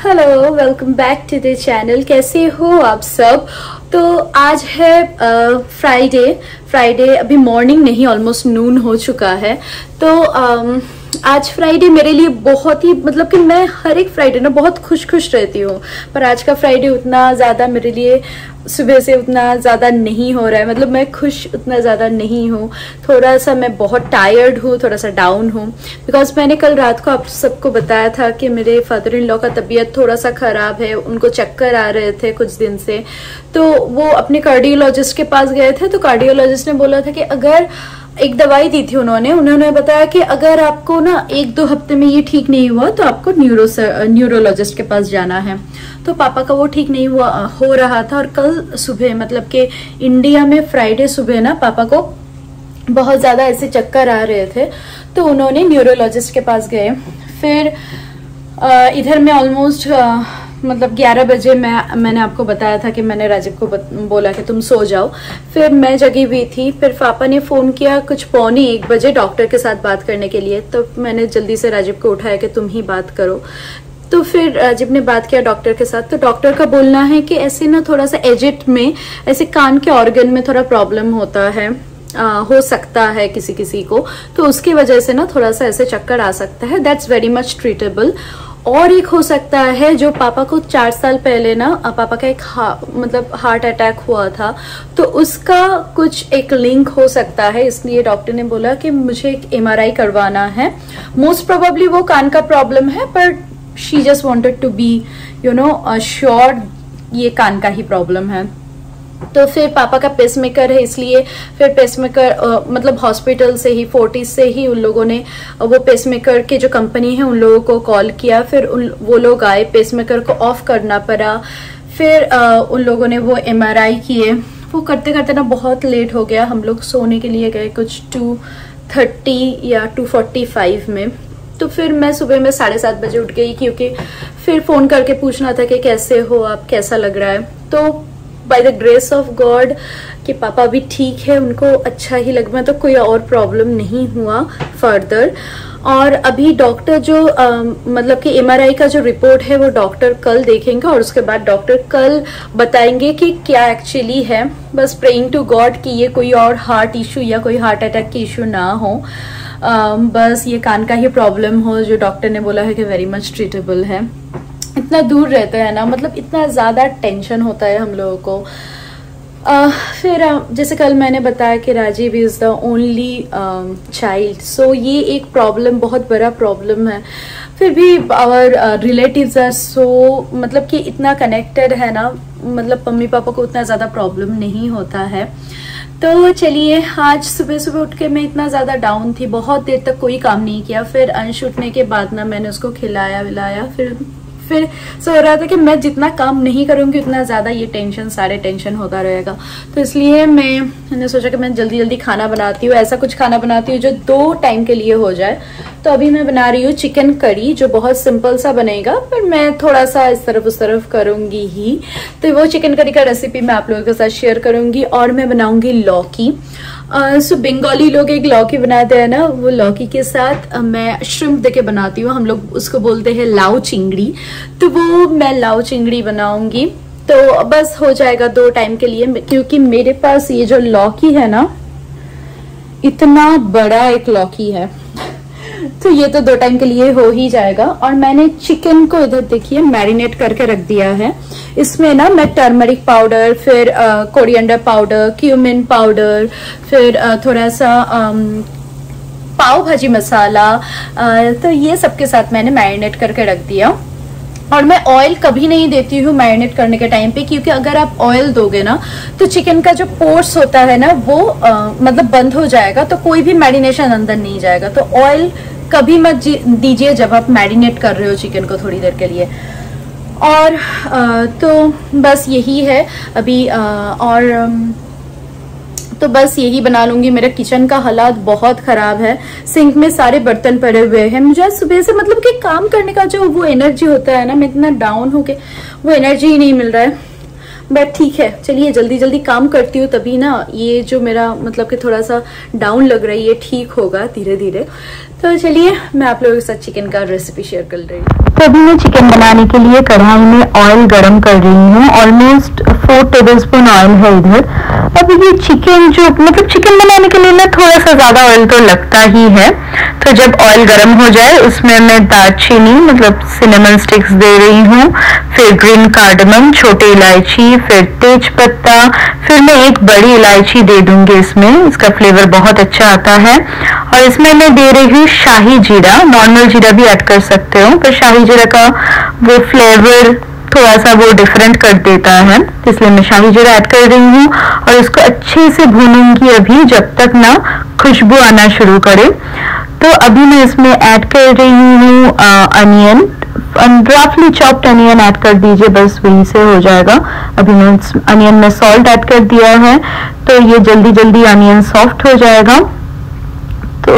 Hello, welcome back to the channel. कैसे हो आप सब। तो आज है फ्राइडे अभी मॉर्निंग नहीं, ऑलमोस्ट नून हो चुका है। तो आज फ्राइडे मेरे लिए बहुत ही मतलब कि मैं हर एक फ्राइडे ना बहुत खुश रहती हूँ, पर आज का फ्राइडे उतना ज़्यादा मेरे लिए सुबह से उतना ज़्यादा नहीं हो रहा है। मतलब मैं खुश उतना ज़्यादा नहीं हूँ, थोड़ा सा मैं बहुत टायर्ड हूँ, थोड़ा सा डाउन हूँ। बिकॉज मैंने कल रात को आप सबको बताया था कि मेरे फादर इन लॉ का तबीयत थोड़ा सा ख़राब है, उनको चक्कर आ रहे थे कुछ दिन से। तो वो अपने कार्डियोलॉजिस्ट के पास गए थे। तो कार्डियोलॉजिस्ट ने बोला था कि अगर एक दवाई दी थी उन्होंने बताया कि अगर आपको ना 1-2 हफ्ते में ये ठीक नहीं हुआ तो आपको न्यूरोलॉजिस्ट के पास जाना है। तो पापा का वो ठीक नहीं हुआ हो रहा था। और कल सुबह मतलब कि इंडिया में फ्राइडे सुबह ना पापा को बहुत ज्यादा ऐसे चक्कर आ रहे थे, तो उन्होंने न्यूरोलॉजिस्ट के पास गए। फिर इधर में ऑलमोस्ट मतलब 11 बजे मैंने आपको बताया था कि मैंने राजीव को बोला कि तुम सो जाओ। फिर मैं जगी हुई थी। फिर पापा ने फोन किया कुछ 12:45 बजे डॉक्टर के साथ बात करने के लिए। तो मैंने जल्दी से राजीव को उठाया कि तुम ही बात करो। तो फिर राजीव ने बात किया डॉक्टर के साथ। तो डॉक्टर का बोलना है कि ऐसे ना थोड़ा सा एजिट में ऐसे कान के ऑर्गन में थोड़ा प्रॉब्लम होता है, हो सकता है किसी किसी को, तो उसकी वजह से ना थोड़ा सा ऐसे चक्कर आ सकता है। That's very much treatable. और एक हो सकता है जो पापा को 4 साल पहले ना पापा का एक मतलब हार्ट अटैक हुआ था, तो उसका कुछ एक लिंक हो सकता है। इसलिए डॉक्टर ने बोला कि मुझे एक MRI करवाना है। मोस्ट प्रोबेबली वो कान का प्रॉब्लम है, पर she just wanted to be sure ये कान का ही प्रॉब्लम है। तो फिर पापा का पेसमेकर है, इसलिए फिर पेसमेकर मतलब हॉस्पिटल से ही फोर्टिस से ही उन लोगों ने वो पेसमेकर के जो कंपनी है उन लोगों को कॉल किया। फिर वो लोग आए, पेसमेकर को ऑफ करना पड़ा। फिर उन लोगों ने वो MRI किए। वो करते करते ना बहुत लेट हो गया। हम लोग सोने के लिए गए कुछ 2:30 या 2:45 में। तो फिर मैं सुबह में 7:30 बजे उठ गई, क्योंकि फिर फोन करके पूछना था कि कैसे हो आप, कैसा लग रहा है। तो by the grace of God कि पापा भी ठीक है, उनको अच्छा ही लग रहा, तो कोई और प्रॉब्लम नहीं हुआ फर्दर। और अभी डॉक्टर जो मतलब कि MRI का जो रिपोर्ट है वो डॉक्टर कल देखेंगे, और उसके बाद डॉक्टर कल बताएंगे कि क्या एक्चुअली है। बस प्रेइंग टू गॉड कि ये कोई और हार्ट इशू या कोई हार्ट अटैक की इशू ना हो, बस ये कान का ही प्रॉब्लम हो, जो डॉक्टर ने बोला है कि वेरी मच ट्रीटेबल है। इतना दूर रहते हैं ना, मतलब इतना ज़्यादा टेंशन होता है हम लोगों को। फिर जैसे कल मैंने बताया कि Rajiv is the only child, so ये एक प्रॉब्लम, बहुत बड़ा प्रॉब्लम है। फिर भी आवर रिलेटिव्स आर सो मतलब कि इतना कनेक्टेड है ना, मतलब मम्मी पापा को उतना ज़्यादा प्रॉब्लम नहीं होता है। तो चलिए, आज सुबह सुबह उठ के मैं इतना ज़्यादा डाउन थी, बहुत देर तक कोई काम नहीं किया। फिर अंश उठने के बाद ना मैंने उसको खिलाया विलाया, फिर सो रहा था कि मैं जितना काम नहीं करूंगी उतना ज्यादा ये सारे टेंशन होता रहेगा। तो इसलिए मैंने सोचा कि मैं जल्दी जल्दी खाना बनाती हूँ, ऐसा कुछ खाना बनाती हूँ जो 2 टाइम के लिए हो जाए। तो अभी मैं बना रही हूँ चिकन करी, जो बहुत सिंपल सा बनेगा, पर मैं थोड़ा सा इस तरफ उस तरफ करूंगी ही। तो वो चिकन करी का रेसिपी मैं आप लोगों के साथ शेयर करूंगी। और मैं बनाऊंगी लौकी। सो बंगाली लोग एक लौकी बनाते हैं ना, वो लौकी के साथ मैं श्रिम्प देके बनाती हूँ। हम लोग उसको बोलते हैं लाऊ चिंगड़ी, तो वो मैं लाऊ चिंगड़ी बनाऊंगी। तो बस हो जाएगा 2 टाइम के लिए, क्योंकि मेरे पास ये जो लौकी है ना, इतना बड़ा एक लौकी है, तो ये तो 2 टाइम के लिए हो ही जाएगा। और मैंने चिकन को इधर देखिए मैरिनेट करके रख दिया है। इसमें ना मैं टर्मरिक पाउडर, फिर कोरिएंडर पाउडर, क्यूमिन पाउडर, फिर थोड़ा सा पाव भाजी मसाला, तो ये सबके साथ मैंने मैरिनेट करके रख दिया। और मैं ऑयल कभी नहीं देती हूँ मैरिनेट करने के टाइम पे, क्योंकि अगर आप ऑयल दोगे ना तो चिकन का जो पोर्स होता है ना वो मतलब बंद हो जाएगा, तो कोई भी मैरिनेशन अंदर नहीं जाएगा। तो ऑयल कभी मत दीजिए जब आप मैरिनेट कर रहे हो चिकन को थोड़ी देर के लिए। और तो बस यही है अभी। तो बस यही बना लूंगी। मेरा किचन का हालात बहुत खराब है, सिंक में सारे बर्तन पड़े हुए हैं। मुझे सुबह से मतलब कि काम करने का जो वो एनर्जी होता है ना, मैं इतना डाउन हो के वो एनर्जी ही नहीं मिल रहा है। बट ठीक है, चलिए जल्दी जल्दी काम करती हूँ, तभी ना ये जो मेरा मतलब कि थोड़ा सा डाउन लग रहा है ये ठीक होगा धीरे धीरे। तो चलिए मैं आप लोगों के साथ चिकन का रेसिपी शेयर कर रही हूँ। तो अभी मैं चिकन बनाने के लिए कढ़ाई में ऑयल गरम कर रही हूँ। ऑलमोस्ट 4 टेबलस्पून ऑयल है इधर। अब ये चिकन जो मतलब चिकन बनाने के लिए ना थोड़ा सा ज्यादा ऑयल तो लगता ही है। तो जब ऑयल गरम हो जाए उसमें मैं दालचीनी मतलब सिनेमन स्टिक्स दे रही हूँ, फिर ग्रीन कार्डमम, छोटी इलायची, फिर तेज पत्ता, फिर मैं एक बड़ी इलायची दे दूंगी इसमें, इसका फ्लेवर बहुत अच्छा आता है। और इसमें मैं दे रही हूँ शाही जीरा, नॉर्मल जीरा भी ऐड कर सकते हो, पर शाही जीरा का वो फ्लेवर थोड़ा सा वो डिफरेंट कर देता है, इसलिए मैं शाही जीरा ऐड कर रही हूँ। और इसको अच्छे से भूनूंगी अभी जब तक ना खुशबू आना शुरू करे। तो अभी मैं इसमें ऐड कर रही हूँ अनियन, रफली चॉप्ड अनियन ऐड कर दीजिए, बस वही से हो जाएगा। अभी मैं अनियन में सॉल्ट ऐड कर दिया है, तो ये जल्दी जल्दी अनियन सॉफ्ट हो जाएगा। तो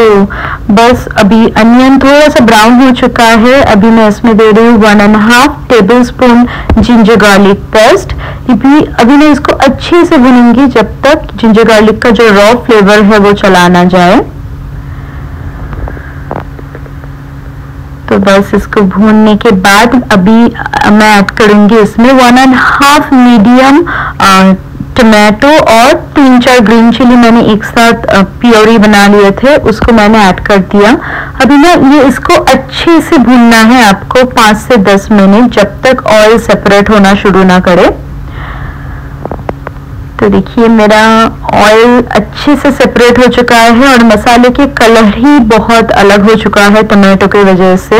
बस अभी अनियन थोड़ा सा ब्राउन हो चुका है। अभी मैं इसमें दे रही हूँ 1.5 टेबलस्पून जिंजर गार्लिक पेस्ट। अभी मैं इसको अच्छे से भूनूंगी जब तक जिंजर गार्लिक का जो रॉ फ्लेवर है वो चला ना जाए। तो बस इसको भूनने के बाद अभी मैं ऐड करूंगी इसमें 1.5 मीडियम टमाटो और 3-4 ग्रीन चिली मैंने एक साथ प्योरी बना लिए थे, उसको मैंने ऐड कर दिया। अभी ना ये इसको अच्छे से भूनना है आपको 5 से 10 मिनट, जब तक ऑयल सेपरेट होना शुरू ना करे। तो देखिए मेरा ऑयल अच्छे से सेपरेट हो चुका है और मसाले के कलर ही बहुत अलग हो चुका है टमाटो की वजह से।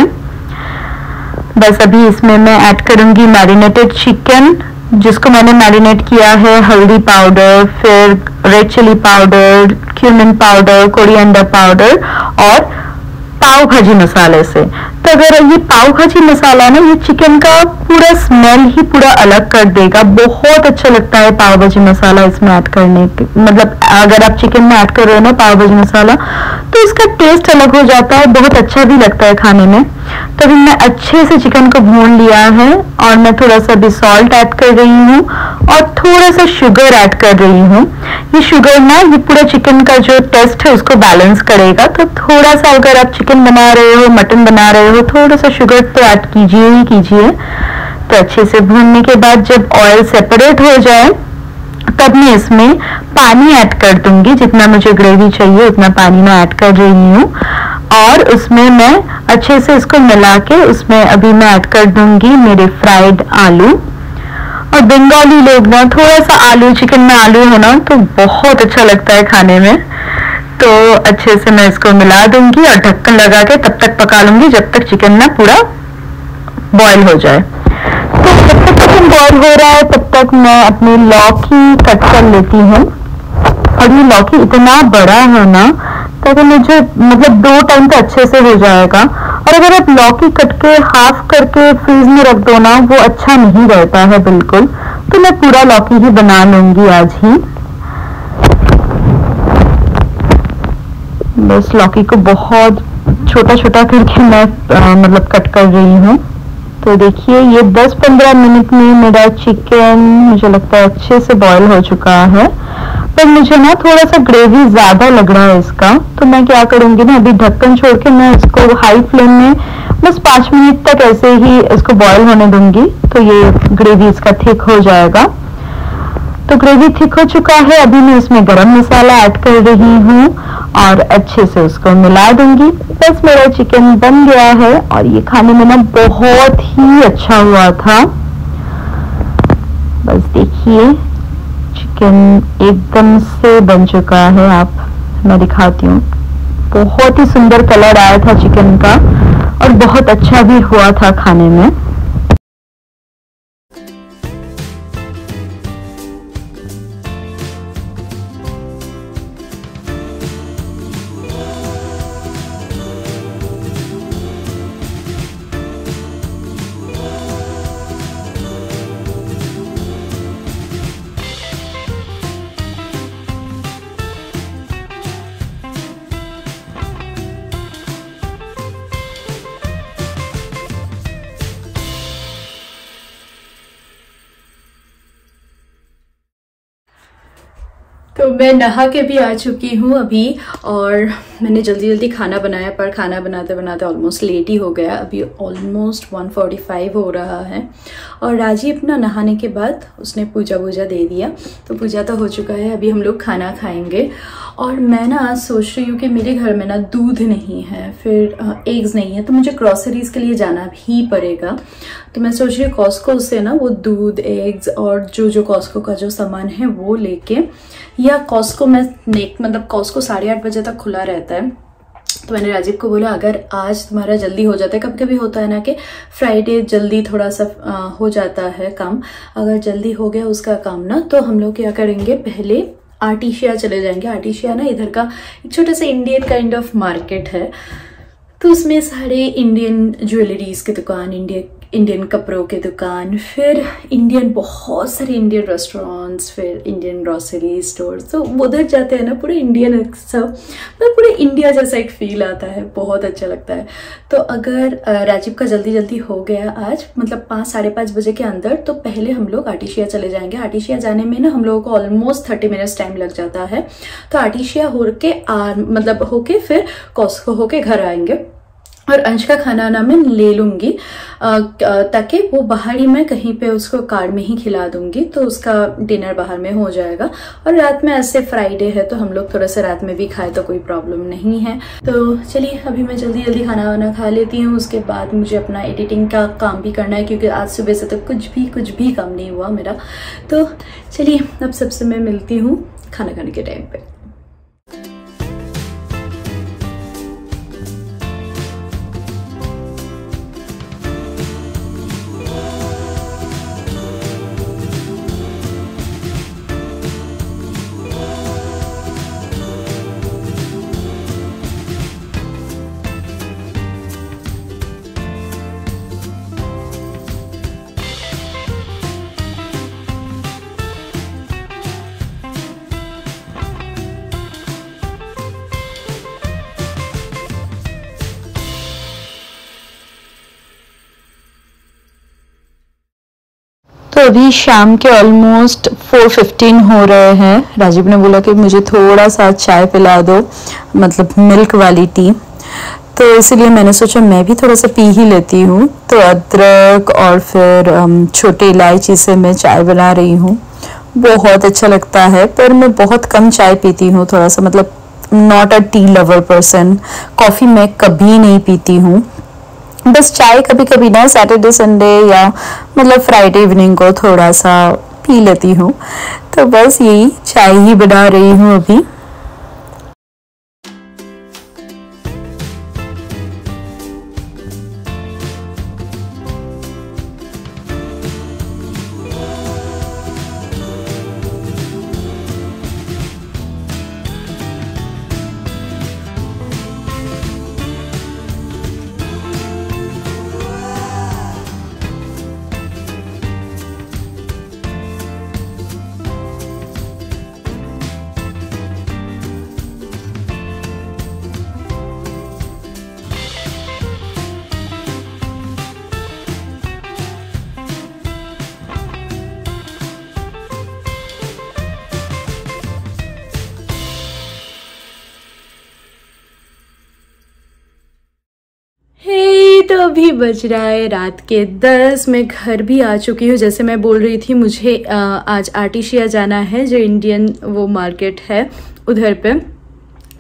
बस अभी इसमें मैं ऐड करूंगी मैरिनेटेड चिकन, जिसको मैंने मैरिनेट किया है हल्दी पाउडर, फिर red chilli powder, cumin powder, coriander powder और पाव भाजी मसाले से। तो अगर ये पाव भाजी मसाला ना ये चिकन का पूरा स्मेल ही पूरा अलग कर देगा, बहुत अच्छा लगता है पाव भाजी मसाला इसमें ऐड करने के, मतलब अगर आप चिकन में ऐड कर रहे हो ना पाव भाजी मसाला तो इसका टेस्ट अलग हो जाता है, बहुत अच्छा भी लगता है खाने में। तो अभी मैं अच्छे से चिकन को भून लिया है और मैं थोड़ा सा भी सॉल्ट ऐड कर रही हूँ और थोड़ा सा शुगर ऐड कर रही हूँ। ये शुगर ना ये पूरा चिकन का जो टेस्ट है उसको बैलेंस करेगा। तो थोड़ा सा अगर आप चिकन बना रहे हो, मटन बना रहे हो, थोड़ा सा शुगर तो ऐड कीजिए ही कीजिए। तो अच्छे से भूनने के बाद जब ऑयल सेपरेट हो जाए तब मैं इसमें पानी ऐड कर दूंगी, जितना मुझे ग्रेवी चाहिए उतना पानी मैं ऐड कर रही हूँ। और उसमें मैं अच्छे से इसको मिला के उसमें अभी मैं ऐड कर दूंगी मेरे फ्राइड आलू। और बंगाली लोग ना थोड़ा सा आलू, चिकन में आलू हो ना तो बहुत अच्छा लगता है खाने में। तो अच्छे से मैं इसको मिला दूंगी और ढक्कन लगा के तब तक पका लूंगी जब तक चिकन ना पूरा बॉईल हो जाए। तो जब तक चिकन बॉईल हो रहा है तब तक मैं अपनी लौकी कट कर लेती हूँ। और ये लौकी इतना बड़ा है ना तो मुझे मतलब 2 टाइम तो अच्छे से हो जाएगा। और अगर आप लौकी कट के हाफ करके फ्रीज में रख दो ना वो अच्छा नहीं रहता है बिल्कुल। तो मैं पूरा लौकी ही बना लूंगी आज ही। बस लौकी को बहुत छोटा छोटा करके मैं मतलब कट कर रही हूँ। तो देखिए ये 10-15 मिनट में मेरा चिकन मुझे लगता है अच्छे से बॉईल हो चुका है, पर मुझे ना थोड़ा सा ग्रेवी ज्यादा लग रहा है इसका। तो मैं क्या करूंगी ना अभी ढक्कन छोड़ के मैं इसको हाई फ्लेम में बस 5 मिनट तक ऐसे ही इसको बॉईल होने दूंगी, तो ये ग्रेवी इसका थिक हो जाएगा। तो ग्रेवी थिक हो चुका है, अभी मैं इसमें गरम मसाला ऐड कर रही हूँ और अच्छे से उसको मिला दूंगी। बस मेरा चिकन बन गया है और ये खाने में ना बहुत ही अच्छा हुआ था। बस देखिए चिकन एकदम से बन चुका है, मैं दिखाती हूँ। बहुत ही सुंदर कलर आया था चिकन का और बहुत अच्छा भी हुआ था खाने में। तो मैं नहा के भी आ चुकी हूँ अभी, और मैंने जल्दी जल्दी खाना बनाया, पर खाना बनाते बनाते ऑलमोस्ट लेट ही हो गया। अभी ऑलमोस्ट 1:45 हो रहा है, और राजीव ना नहाने के बाद उसने पूजा दे दिया, तो पूजा तो हो चुका है। अभी हम लोग खाना खाएंगे। और मैं ना आज सोच रही हूँ कि मेरे घर में ना दूध नहीं है, फिर एग्स नहीं है, तो मुझे ग्रोसरीज के लिए जाना भी पड़ेगा। तो मैं सोच रही हूँ कॉस्को से ना वो दूध, एग्स और जो कॉस्को का जो सामान है वो लेके, या कॉस्को में मतलब कॉस्को 8:30 बजे तक खुला रहता है। तो मैंने राजीव को बोला अगर आज तुम्हारा जल्दी हो जाता है, कभी कभी होता है ना कि फ्राइडे जल्दी थोड़ा सा हो जाता है काम, अगर जल्दी हो गया उसका काम ना, तो हम लोग क्या करेंगे, पहले आर्टिशिया चले जाएंगे। आर्टिशिया ना इधर का एक छोटा सा इंडियन काइंड ऑफ मार्केट है, तो उसमें सारे इंडियन ज्वेलरीज की दुकान, इंडियन कपड़ों की दुकान, फिर बहुत सारे इंडियन रेस्टोरेंट्स, फिर इंडियन ग्रोसरी स्टोर। तो उधर जाते हैं ना पूरे इंडियन सब, मतलब पूरे इंडिया जैसा एक फील आता है, बहुत अच्छा लगता है। तो अगर राजीव का जल्दी हो गया आज, मतलब 5 साढ़े 5 बजे के अंदर, तो पहले हम लोग आर्टिशिया चले जाएंगे। आर्टिशिया जाने में ना हम लोगों को ऑलमोस्ट 30 मिनट्स टाइम लग जाता है। तो आर्टिशिया होके फिर कॉस्को होके घर आएंगे, और अंश का खाना ना मैं ले लूंगी, ताकि वो बाहर ही मैं कहीं पे उसको कार में ही खिला दूंगी, तो उसका डिनर बाहर में हो जाएगा। और रात में ऐसे फ्राइडे है तो हम लोग थोड़ा सा रात में भी खाए तो कोई प्रॉब्लम नहीं है। तो चलिए अभी मैं जल्दी खाना वाना खा लेती हूँ, उसके बाद मुझे अपना एडिटिंग का काम भी करना है, क्योंकि आज सुबह से तो कुछ भी काम नहीं हुआ मेरा। तो चलिए अब सबसे मैं मिलती हूँ खाना खाने के टाइम पे। तो अभी शाम के ऑलमोस्ट 4:15 हो रहे हैं। राजीव ने बोला कि मुझे थोड़ा सा चाय पिला दो, मतलब मिल्क वाली टी, तो इसलिए मैंने सोचा मैं भी थोड़ा सा पी ही लेती हूँ। तो अदरक और फिर छोटी इलायची से मैं चाय बना रही हूँ, बहुत अच्छा लगता है। पर मैं बहुत कम चाय पीती हूँ, थोड़ा सा मतलब not a tea lover person. Coffee मैं कभी नहीं पीती हूँ, बस चाय कभी कभी ना सैटरडे संडे या मतलब फ्राइडे इवनिंग को थोड़ा सा पी लेती हूँ। तो बस यही चाय ही बना रही हूँ अभी। तो अभी बज रहा है रात के 10। मैं घर भी आ चुकी हूँ। जैसे मैं बोल रही थी, मुझे आज आर्टिशिया जाना है, जो इंडियन वो मार्केट है उधर पे।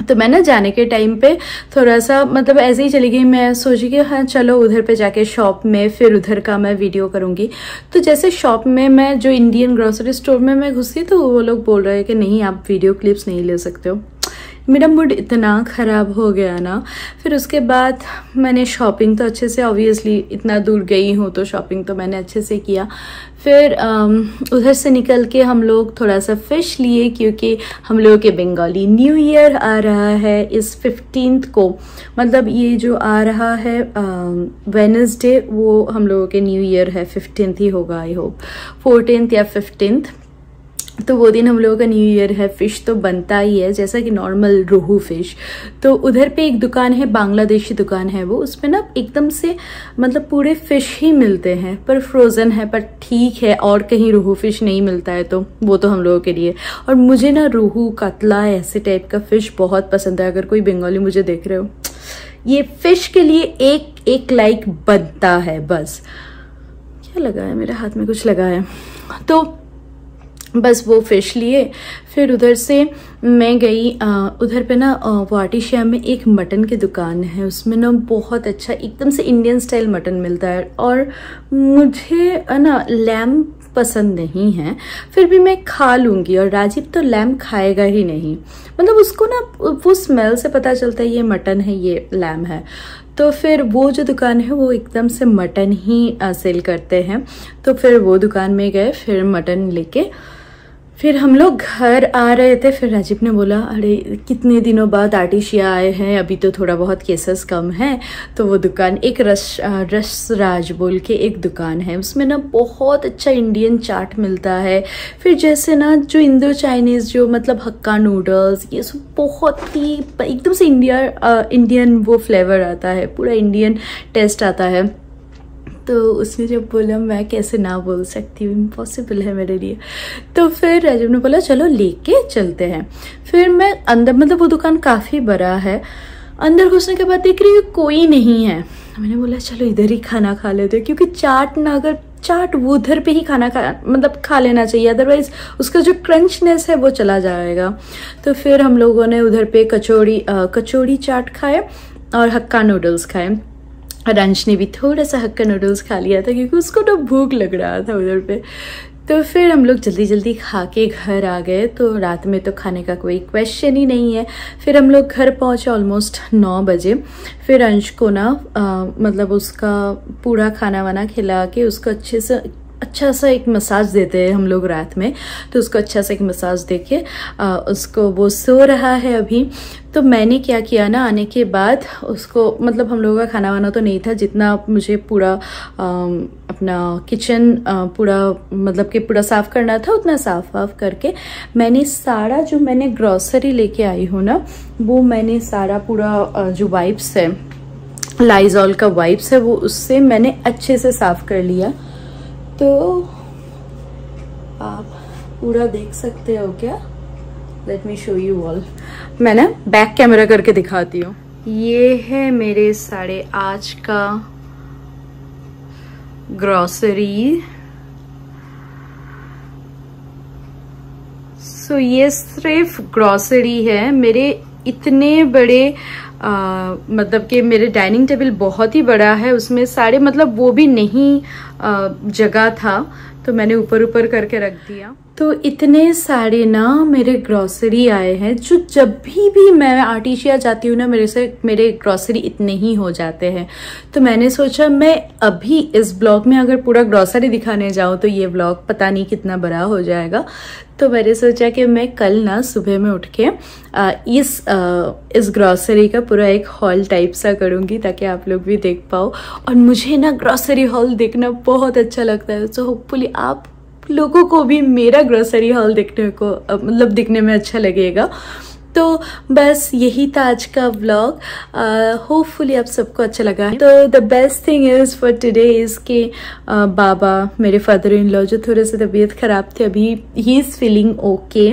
तो मैं ना जाने के टाइम पे थोड़ा सा मतलब ऐसे ही चली गई। मैं सोची कि हाँ चलो उधर पे जाके शॉप में फिर उधर का मैं वीडियो करूँगी। तो जैसे शॉप में मैं जो इंडियन ग्रोसरी स्टोर में मैं घुसी, तो वो लोग बोल रहे हैं कि नहीं आप वीडियो क्लिप्स नहीं ले सकते हो। मेरा मूड इतना ख़राब हो गया ना। फिर उसके बाद मैंने शॉपिंग तो अच्छे से, ऑब्वियसली इतना दूर गई हूँ तो शॉपिंग तो मैंने अच्छे से किया। फिर उधर से निकल के हम लोग थोड़ा सा फ़िश लिए, क्योंकि हम लोगों के बंगाली न्यू ईयर आ रहा है इस 15th को। मतलब ये जो आ रहा है वेडनेसडे, वो हम लोगों के न्यू ईयर है, 15th ही होगा आई होप, 14th या 15th। तो वो दिन हम लोगों का न्यू ईयर है। फ़िश तो बनता ही है, जैसा कि नॉर्मल रोहू फ़िश। तो उधर पे एक दुकान है, बांग्लादेशी दुकान है वो, उसमें ना एकदम से मतलब पूरे फ़िश ही मिलते हैं, पर फ्रोज़न है। पर ठीक है, और कहीं रोहू फ़िश नहीं मिलता है तो वो तो हम लोगों के लिए। और मुझे ना रोहू, कतला, ऐसे टाइप का फ़िश बहुत पसंद है। अगर कोई बंगाली मुझे देख रहे हो, ये फ़िश के लिए एक लाइक बनता है बस। क्या लगा है मेरे हाथ में, कुछ लगा है। तो बस वो फ़िश लिए, फिर उधर से मैं गई उधर पे ना वाटिशिया में एक मटन की दुकान है, उसमें ना बहुत अच्छा एकदम से इंडियन स्टाइल मटन मिलता है। और मुझे ना लैम्ब पसंद नहीं है, फिर भी मैं खा लूँगी, और राजीव तो लैम्ब खाएगा ही नहीं। मतलब उसको ना वो स्मेल से पता चलता है ये मटन है, ये लैम्ब है। तो फिर वो जो दुकान है वो एकदम से मटन ही सेल करते हैं। तो फिर वो दुकान में गए, फिर मटन लेके फिर हम लोग घर आ रहे थे। फिर राजीव ने बोला, अरे कितने दिनों बाद आर्टिशिया आए हैं, अभी तो थोड़ा बहुत केसेस कम हैं। तो वो दुकान एक रसराज बोल के एक दुकान है, उसमें ना बहुत अच्छा इंडियन चाट मिलता है। फिर जैसे ना जो इंडो चाइनीज़ जो मतलब हक्का नूडल्स, ये सब बहुत ही एकदम से इंडियन वो फ्लेवर आता है, पूरा इंडियन टेस्ट आता है। तो उसने जब बोला, मैं कैसे ना बोल सकती हूँ, इम्पॉसिबल है मेरे लिए। तो फिर राजीव ने बोला चलो लेके चलते हैं। फिर मैं अंदर, मतलब वो दुकान काफ़ी बड़ा है, अंदर घुसने के बाद देख रही हूँ कोई नहीं है। मैंने बोला चलो इधर ही खाना खा लेते हैं, क्योंकि चाट ना, अगर चाट वो उधर पे ही खाना खा लेना चाहिए, अदरवाइज उसका जो क्रंचनेस है वो चला जाएगा। तो फिर हम लोगों ने उधर पे कचौड़ी चाट खाए और हक्का नूडल्स खाए। रंश ने भी थोड़ा सा हक्का नूडल्स खा लिया था, क्योंकि उसको तो भूख लग रहा था उधर पे। तो फिर हम लोग जल्दी जल्दी खा के घर आ गए। तो रात में तो खाने का कोई क्वेश्चन ही नहीं है। फिर हम लोग घर पहुँचे ऑलमोस्ट 9 बजे। फिर अंश को ना मतलब उसका पूरा खाना वाना खिला के उसको अच्छा सा एक मसाज देते हैं हम लोग रात में। तो उसको अच्छा सा एक मसाज देके उसको, वो सो रहा है अभी। तो मैंने क्या किया ना, आने के बाद उसको, मतलब हम लोगों का खाना वाना तो नहीं था, जितना मुझे पूरा अपना किचन पूरा मतलब कि पूरा साफ़ करना था उतना साफ़ वाफ करके मैंने सारा जो मैंने ग्रॉसरी लेके आई हूँ ना, वो मैंने सारा पूरा जो वाइप्स है, लाइजॉल का वाइप्स है, वो उससे मैंने अच्छे से साफ़ कर लिया। तो आप पूरा देख सकते हो क्या? Let me show you all. मैं ना बैक कैमरा करके दिखाती हूँ। ये है मेरे सारे आज का ग्रॉसरी। सो ये सिर्फ ग्रॉसरी है। मेरे इतने बड़े मतलब कि मेरे डाइनिंग टेबल बहुत ही बड़ा है, उसमें सारे मतलब वो भी नहीं जगह था, तो मैंने ऊपर करके रख दिया। तो इतने सारे ना मेरे ग्रॉसरी आए हैं, जो जब भी मैं आर्टिशिया जाती हूँ ना, मेरे ग्रॉसरी इतने ही हो जाते हैं। तो मैंने सोचा मैं अभी इस ब्लॉग में अगर पूरा ग्रॉसरी दिखाने जाऊँ तो ये ब्लॉग पता नहीं कितना बड़ा हो जाएगा। तो मैंने सोचा कि मैं कल ना सुबह में उठ के इस ग्रॉसरी का पूरा एक हॉल टाइप सा करूँगी, ताकि आप लोग भी देख पाओ। और मुझे ना ग्रॉसरी हॉल देखना बहुत अच्छा लगता है, तो होपफुली आप लोगों को भी मेरा ग्रोसरी हॉल देखने को मतलब दिखने में अच्छा लगेगा। तो बस यही था आज का व्लॉग। होपफुली आप सबको अच्छा लगा है। तो the best thing is for today is कि बाबा मेरे फादर इन लॉ जो थोड़े से तबीयत ख़राब थे, अभी ही इज़ फीलिंग ओके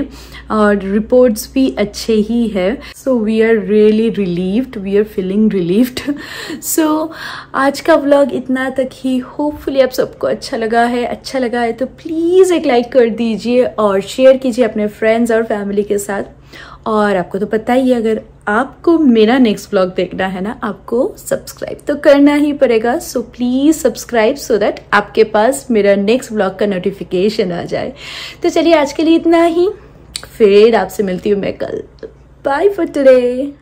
और रिपोर्ट्स भी अच्छे ही है। So we are really relieved, we are feeling relieved. So आज का व्लॉग इतना तक ही। होपफुली आप सबको अच्छा लगा है तो प्लीज़ एक लाइक कर दीजिए और शेयर कीजिए अपने फ्रेंड्स और फैमिली के साथ। और आपको तो पता ही है, अगर आपको मेरा नेक्स्ट व्लॉग देखना है ना, आपको सब्सक्राइब तो करना ही पड़ेगा। So please subscribe so that आपके पास मेरा नेक्स्ट व्लॉग का नोटिफिकेशन आ जाए। तो चलिए आज के लिए इतना ही, फिर आपसे मिलती हूँ मैं कल। Bye for today.